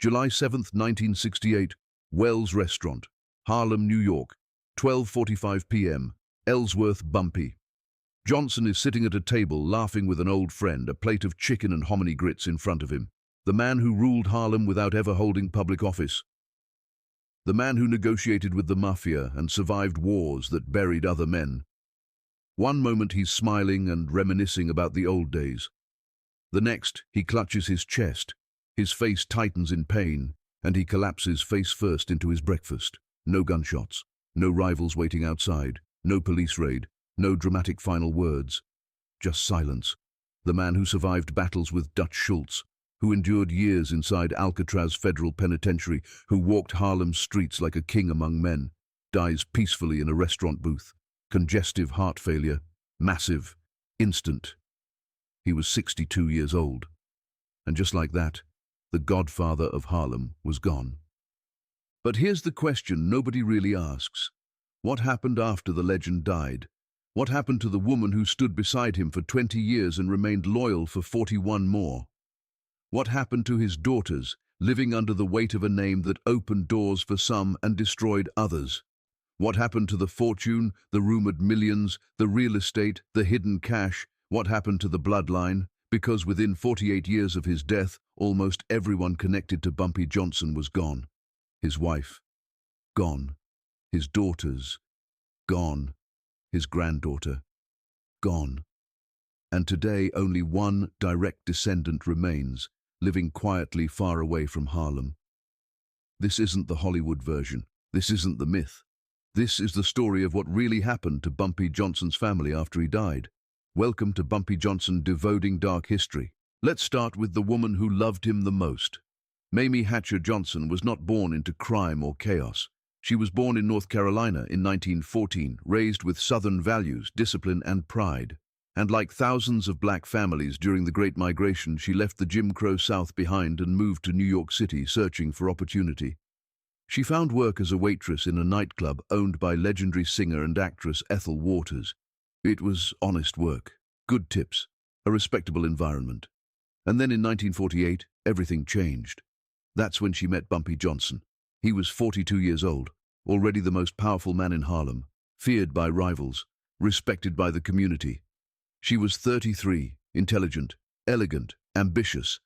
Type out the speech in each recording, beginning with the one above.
July 7, 1968, Wells Restaurant, Harlem, New York, 12:45 p.m., Ellsworth Bumpy. Johnson is sitting at a table laughing with an old friend, a plate of chicken and hominy grits in front of him. The man who ruled Harlem without ever holding public office. The man who negotiated with the mafia and survived wars that buried other men. One moment he's smiling and reminiscing about the old days. The next, he clutches his chest. His face tightens in pain, and he collapses face first into his breakfast. No gunshots, no rivals waiting outside, no police raid, no dramatic final words. Just silence. The man who survived battles with Dutch Schultz, who endured years inside Alcatraz Federal Penitentiary, who walked Harlem's streets like a king among men, dies peacefully in a restaurant booth. Congestive heart failure, massive, instant. He was 62 years old. And just like that, the Godfather of Harlem was gone. But here's the question nobody really asks. What happened after the legend died? What happened to the woman who stood beside him for 20 years and remained loyal for 41 more? What happened to his daughters, living under the weight of a name that opened doors for some and destroyed others? What happened to the fortune, the rumored millions, the real estate, the hidden cash? What happened to the bloodline? Because within 48 years of his death, almost everyone connected to Bumpy Johnson was gone. His wife, gone. His daughters, gone. His granddaughter, gone. And today only one direct descendant remains, living quietly far away from Harlem. This isn't the Hollywood version. This isn't the myth. This is the story of what really happened to Bumpy Johnson's family after he died. Welcome to Bumpy Johnson Devoting Dark History. Let's start with the woman who loved him the most. Mayme Hatcher Johnson was not born into crime or chaos. She was born in North Carolina in 1914, raised with Southern values, discipline, and pride. And like thousands of black families during the Great Migration, she left the Jim Crow South behind and moved to New York City searching for opportunity. She found work as a waitress in a nightclub owned by legendary singer and actress Ethel Waters. It was honest work, good tips, a respectable environment. And then in 1948, everything changed. That's when she met Bumpy Johnson. He was 42 years old, already the most powerful man in Harlem, feared by rivals, respected by the community. She was 33, intelligent, elegant, ambitious.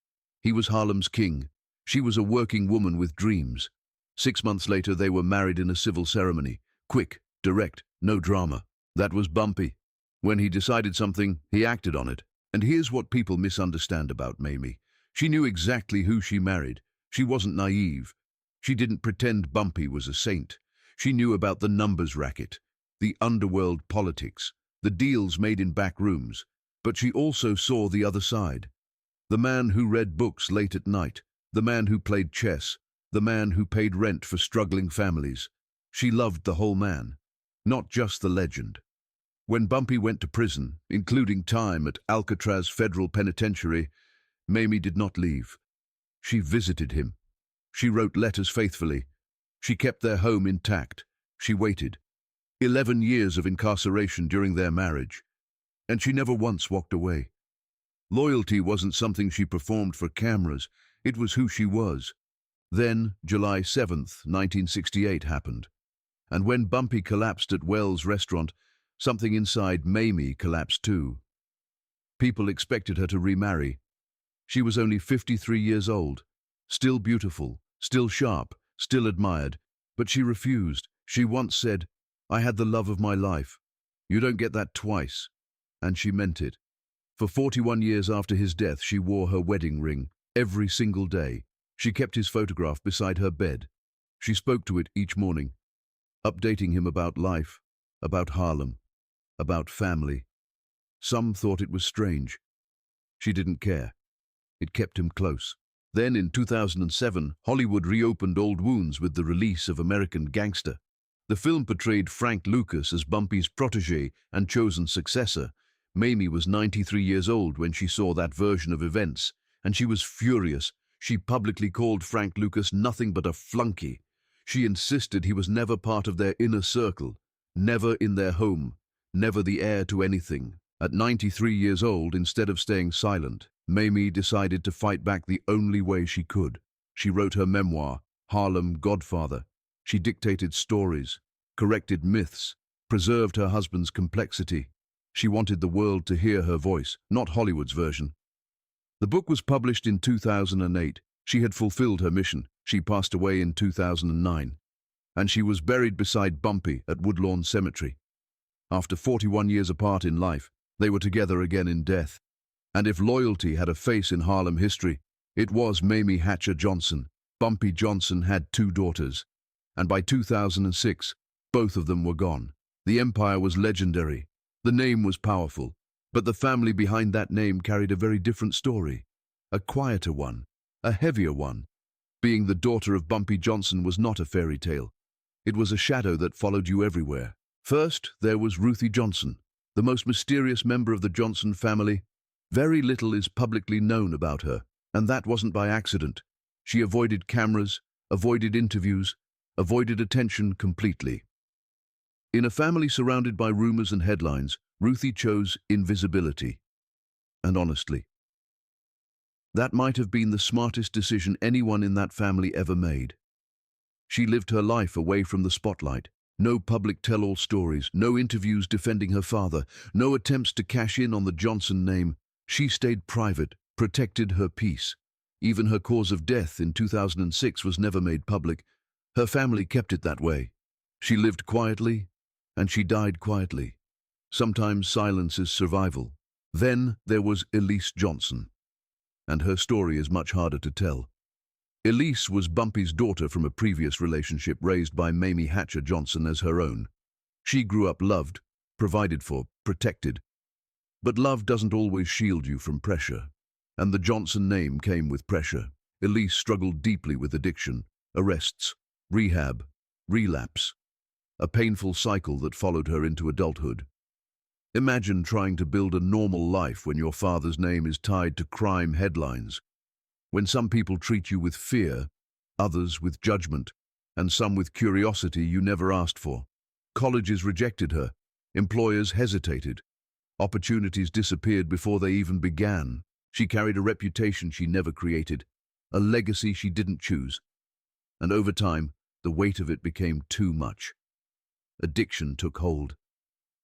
He was Harlem's king. She was a working woman with dreams. 6 months later, they were married in a civil ceremony. Quick, direct, no drama. That was Bumpy. When he decided something, he acted on it. And here's what people misunderstand about Mayme. She knew exactly who she married. She wasn't naive. She didn't pretend Bumpy was a saint. She knew about the numbers racket, the underworld politics, the deals made in back rooms. But she also saw the other side. The man who read books late at night, the man who played chess, the man who paid rent for struggling families. She loved the whole man, not just the legend. When Bumpy went to prison, including time at Alcatraz Federal Penitentiary, Mayme did not leave. She visited him. She wrote letters faithfully. She kept their home intact. She waited. 11 years of incarceration during their marriage. And she never once walked away. Loyalty wasn't something she performed for cameras. It was who she was. Then, July 7th, 1968 happened. And when Bumpy collapsed at Wells Restaurant, something inside Mayme collapsed too. People expected her to remarry. She was only 53 years old, still beautiful, still sharp, still admired, but she refused. She once said, "I had the love of my life. You don't get that twice." And she meant it. For 41 years after his death, she wore her wedding ring every single day. She kept his photograph beside her bed. She spoke to it each morning, updating him about life, about Harlem, about family. Some thought it was strange. She didn't care. It kept him close. Then in 2007, Hollywood reopened old wounds with the release of American Gangster. The film portrayed Frank Lucas as Bumpy's protege and chosen successor. Mayme was 93 years old when she saw that version of events, and she was furious. She publicly called Frank Lucas nothing but a flunky. She insisted he was never part of their inner circle, never in their home, never the heir to anything. At 93 years old, instead of staying silent, Mayme decided to fight back the only way she could. She wrote her memoir, Harlem Godfather. She dictated stories, corrected myths, preserved her husband's complexity. She wanted the world to hear her voice, not Hollywood's version. The book was published in 2008. She had fulfilled her mission. She passed away in 2009. And she was buried beside Bumpy at Woodlawn Cemetery. After 41 years apart in life, they were together again in death. And if loyalty had a face in Harlem history, it was Mayme Hatcher Johnson. Bumpy Johnson had 2 daughters, and by 2006, both of them were gone. The empire was legendary. The name was powerful, but the family behind that name carried a very different story. A quieter one, a heavier one. Being the daughter of Bumpy Johnson was not a fairy tale. It was a shadow that followed you everywhere. First, there was Ruthie Johnson, the most mysterious member of the Johnson family. Very little is publicly known about her, and that wasn't by accident. She avoided cameras, avoided interviews, avoided attention completely. In a family surrounded by rumors and headlines, Ruthie chose invisibility. And honestly, that might have been the smartest decision anyone in that family ever made. She lived her life away from the spotlight. No public tell-all stories, no interviews defending her father, no attempts to cash in on the Johnson name. She stayed private, protected her peace. Even her cause of death in 2006 was never made public. Her family kept it that way. She lived quietly, and she died quietly. Sometimes silence is survival. Then there was Elise Johnson, and her story is much harder to tell. Elise was Bumpy's daughter from a previous relationship raised by Mayme Hatcher Johnson as her own. She grew up loved, provided for, protected. But love doesn't always shield you from pressure. And the Johnson name came with pressure. Elise struggled deeply with addiction, arrests, rehab, relapse, a painful cycle that followed her into adulthood. Imagine trying to build a normal life when your father's name is tied to crime headlines. When some people treat you with fear, others with judgment, and some with curiosity you never asked for. Colleges rejected her, employers hesitated, opportunities disappeared before they even began. She carried a reputation she never created, a legacy she didn't choose. And over time, the weight of it became too much. Addiction took hold.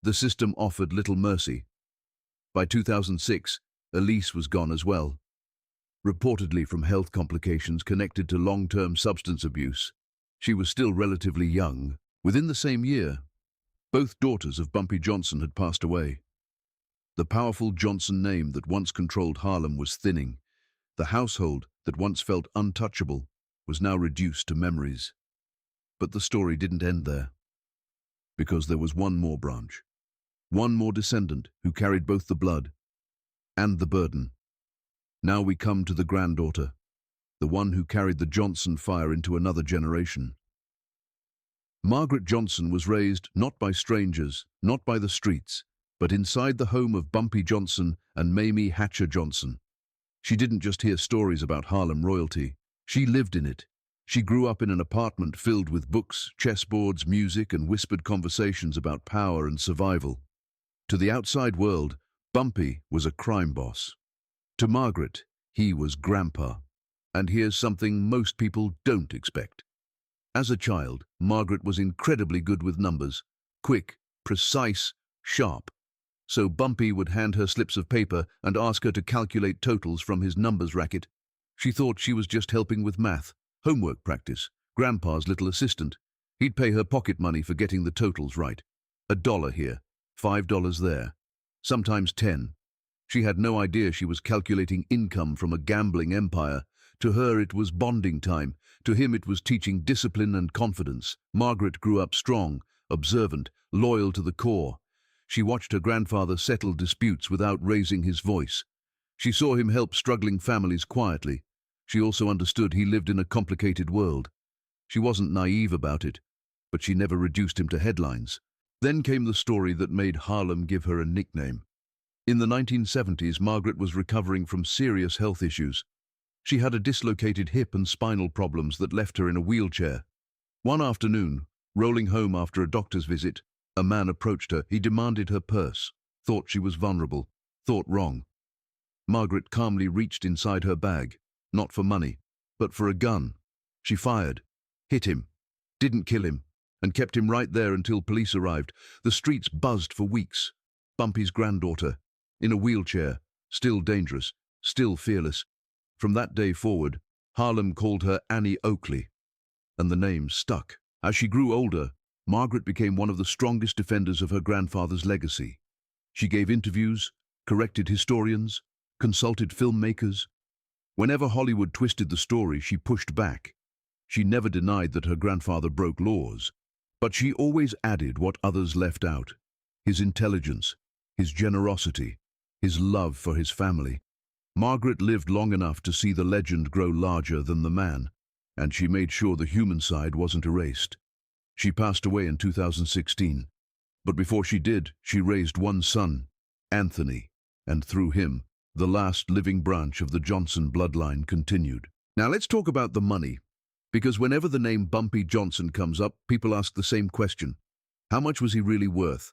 The system offered little mercy. By 2006, Elise was gone as well, reportedly from health complications connected to long-term substance abuse. She was still relatively young. Within the same year, both daughters of Bumpy Johnson had passed away. The powerful Johnson name that once controlled Harlem was thinning. The household that once felt untouchable was now reduced to memories. But the story didn't end there, because there was one more branch, one more descendant who carried both the blood and the burden. Now we come to the granddaughter, the one who carried the Johnson fire into another generation. Margaret Johnson was raised not by strangers, not by the streets, but inside the home of Bumpy Johnson and Mayme Hatcher Johnson. She didn't just hear stories about Harlem royalty. She lived in it. She grew up in an apartment filled with books, chessboards, music, and whispered conversations about power and survival. To the outside world, Bumpy was a crime boss. To Margaret, he was Grandpa. And here's something most people don't expect. As a child, Margaret was incredibly good with numbers. Quick, precise, sharp. So Bumpy would hand her slips of paper and ask her to calculate totals from his numbers racket. She thought she was just helping with math, homework practice, Grandpa's little assistant. He'd pay her pocket money for getting the totals right. $1 here, $5 there, sometimes 10. She had no idea she was calculating income from a gambling empire. To her it was bonding time. To him it was teaching discipline and confidence. Margaret grew up strong, observant, loyal to the core. She watched her grandfather settle disputes without raising his voice. She saw him help struggling families quietly. She also understood he lived in a complicated world. She wasn't naive about it, but she never reduced him to headlines. Then came the story that made Harlem give her a nickname. In the 1970s, Margaret was recovering from serious health issues. She had a dislocated hip and spinal problems that left her in a wheelchair. One afternoon, rolling home after a doctor's visit, a man approached her. He demanded her purse, thought she was vulnerable, thought wrong. Margaret calmly reached inside her bag, not for money, but for a gun. She fired, hit him, didn't kill him, and kept him right there until police arrived. The streets buzzed for weeks. Bumpy's granddaughter, in a wheelchair, still dangerous, still fearless. From that day forward, Harlem called her Annie Oakley, and the name stuck. As she grew older, Margaret became one of the strongest defenders of her grandfather's legacy. She gave interviews, corrected historians, consulted filmmakers. Whenever Hollywood twisted the story, she pushed back. She never denied that her grandfather broke laws, but she always added what others left out: his intelligence, his generosity, his love for his family. Margaret lived long enough to see the legend grow larger than the man, and she made sure the human side wasn't erased. She passed away in 2016, but before she did, she raised one son, Anthony, and through him, the last living branch of the Johnson bloodline continued. Now let's talk about the money, because whenever the name Bumpy Johnson comes up, people ask the same question: how much was he really worth?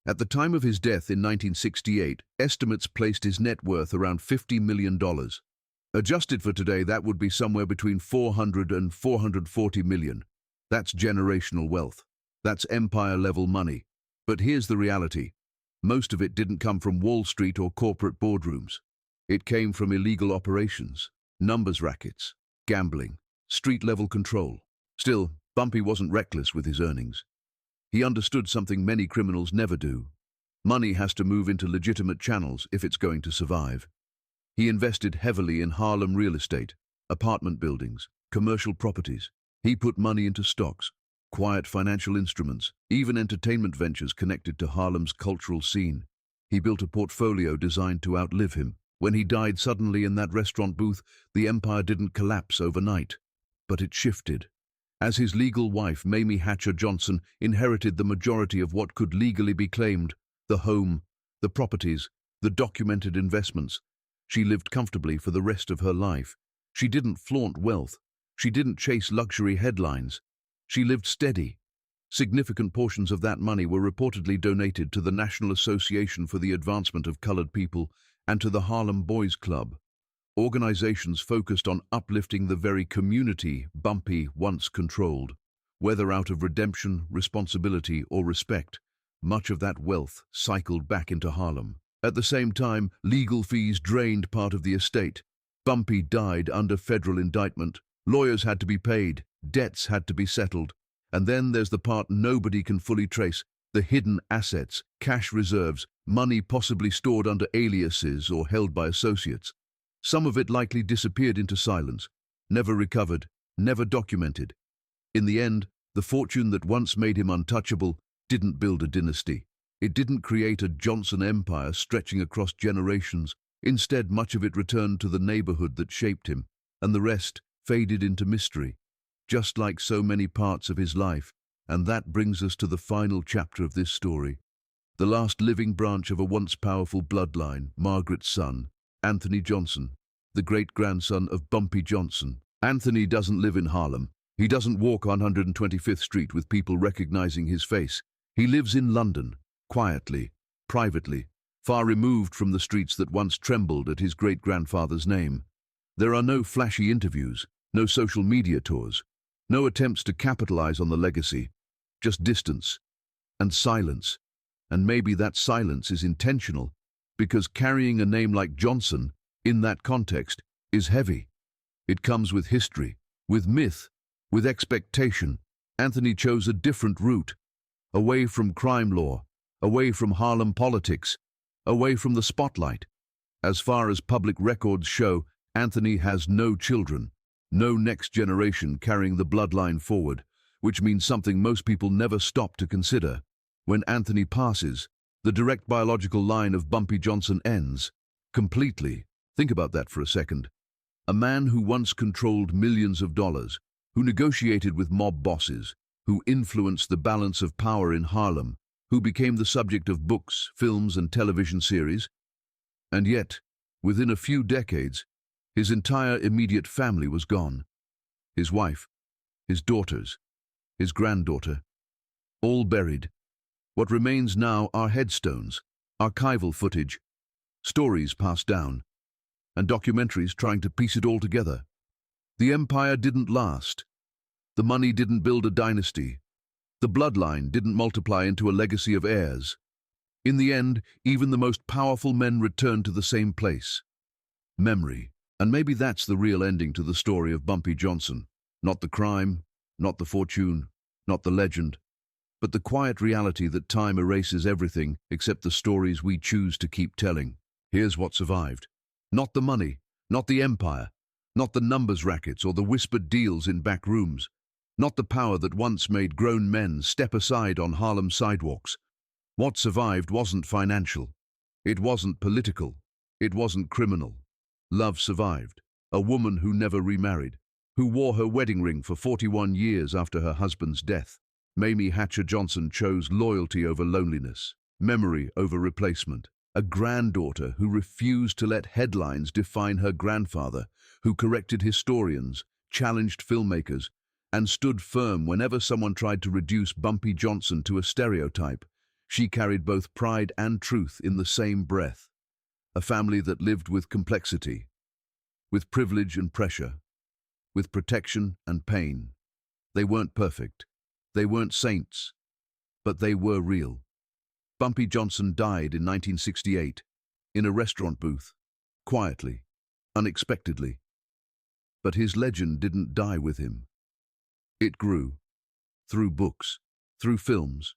At the time of his death in 1968, estimates placed his net worth around $50 million. Adjusted for today, that would be somewhere between 400 and 440 million. That's generational wealth. That's empire-level money. But here's the reality. Most of it didn't come from Wall Street or corporate boardrooms. It came from illegal operations, numbers rackets, gambling, street-level control. Still, Bumpy wasn't reckless with his earnings. He understood something many criminals never do. Money has to move into legitimate channels if it's going to survive. He invested heavily in Harlem real estate, apartment buildings, commercial properties. He put money into stocks, quiet financial instruments, even entertainment ventures connected to Harlem's cultural scene. He built a portfolio designed to outlive him. When he died suddenly in that restaurant booth, the empire didn't collapse overnight, but it shifted. As his legal wife, Mayme Hatcher Johnson, inherited the majority of what could legally be claimed: the home, the properties, the documented investments. She lived comfortably for the rest of her life. She didn't flaunt wealth. She didn't chase luxury headlines. She lived steady. Significant portions of that money were reportedly donated to the National Association for the Advancement of Colored People and to the Harlem Boys Club, organizations focused on uplifting the very community Bumpy once controlled. Whether out of redemption, responsibility, or respect, much of that wealth cycled back into Harlem. At the same time, legal fees drained part of the estate. Bumpy died under federal indictment. Lawyers had to be paid, debts had to be settled. And then there's the part nobody can fully trace: the hidden assets, cash reserves, money possibly stored under aliases or held by associates. Some of it likely disappeared into silence, never recovered, never documented. In the end, the fortune that once made him untouchable didn't build a dynasty. It didn't create a Johnson empire stretching across generations. Instead, much of it returned to the neighborhood that shaped him, and the rest faded into mystery, just like so many parts of his life. And that brings us to the final chapter of this story. The last living branch of a once powerful bloodline, Margaret's son, Anthony Johnson, the great-grandson of Bumpy Johnson. Anthony doesn't live in Harlem. He doesn't walk on 125th Street with people recognizing his face. He lives in London, quietly, privately, far removed from the streets that once trembled at his great-grandfather's name. There are no flashy interviews, no social media tours, no attempts to capitalize on the legacy, just distance and silence. And maybe that silence is intentional, because carrying a name like Johnson, in that context, is heavy. It comes with history, with myth, with expectation. Anthony chose a different route, away from crime law, away from Harlem politics, away from the spotlight. As far as public records show, Anthony has no children, no next generation carrying the bloodline forward, which means something most people never stop to consider. When Anthony passes, the direct biological line of Bumpy Johnson ends completely. Think about that for a second. A man who once controlled millions of dollars, who negotiated with mob bosses, who influenced the balance of power in Harlem, who became the subject of books, films, and television series. And yet, within a few decades, his entire immediate family was gone. His wife, his daughters, his granddaughter, all buried. What remains now are headstones, archival footage, stories passed down, and documentaries trying to piece it all together. The empire didn't last. The money didn't build a dynasty. The bloodline didn't multiply into a legacy of heirs. In the end, even the most powerful men returned to the same place: memory. And maybe that's the real ending to the story of Bumpy Johnson. Not the crime, not the fortune, not the legend, but the quiet reality that time erases everything except the stories we choose to keep telling. Here's what survived. Not the money, not the empire, not the numbers rackets or the whispered deals in back rooms, not the power that once made grown men step aside on Harlem sidewalks. What survived wasn't financial. It wasn't political. It wasn't criminal. Love survived. A woman who never remarried, who wore her wedding ring for 41 years after her husband's death. Mayme Hatcher Johnson chose loyalty over loneliness, memory over replacement. A granddaughter who refused to let headlines define her grandfather, who corrected historians, challenged filmmakers, and stood firm whenever someone tried to reduce Bumpy Johnson to a stereotype. She carried both pride and truth in the same breath. A family that lived with complexity, with privilege and pressure, with protection and pain. They weren't perfect. They weren't saints, but they were real. Bumpy Johnson died in 1968, in a restaurant booth, quietly, unexpectedly. But his legend didn't die with him. It grew, through books, through films,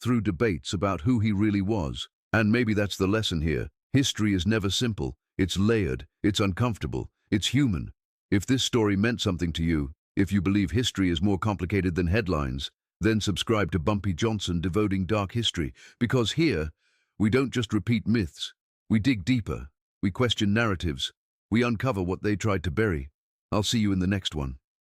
through debates about who he really was. And maybe that's the lesson here. History is never simple. It's layered, it's uncomfortable, it's human. If this story meant something to you, if you believe history is more complicated than headlines, then subscribe to Bumpy Johnson Devoting Dark History, because here, we don't just repeat myths. We dig deeper, we question narratives, we uncover what they tried to bury. I'll see you in the next one.